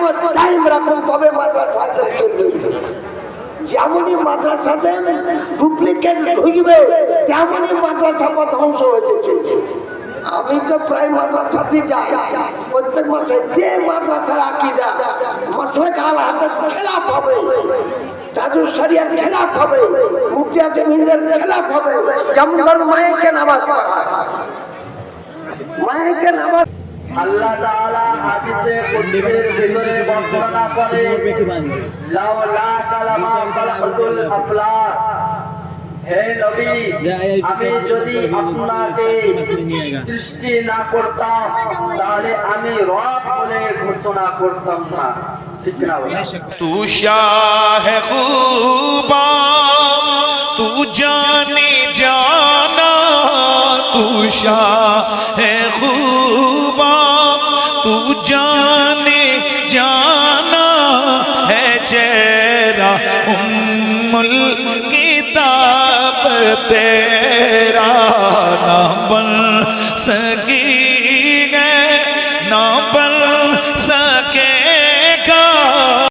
কিয়ামত কায়েম রাখুন, তবে মাদ্রাসা চলবে। যেমনই মাদ্রাসাতে ডুপ্লিকেট ঢুকবে তেমনই মাদ্রাসা ধ্বংস হয়ে চলছে। আমি তো প্রায় মাদ্রাসাতে যাই, প্রত্যেক মাসে যে মাদ্রাসার আকীদা মাসলাক আল হাদিস খেলাফ হবে, তাজুল শরিয়ার খেলাফ হবে, মুফতি আজমিনের খেলাফ হবে। যেমন ধরুন মায়েকে নামাজ পড়ায়, মায়েকে নামাজ আল্লাহ তাআলা হাদিসে কুদসির ভিতরে বর্ণনা করে, লাউলা কালামা খালাকাতুল আফলাক, হে নবী আমি যদি আপনাকে সৃষ্টি না করতাম তাহলে আমি রব বলে ঘোষণা করতাম না। ঠিক না? তু শাহ খুবা তু জানে জানা, তু শাহ খুবা তু জানে জানা है चेहरा उम्मुल किताब तेरा ना बन सकी है ना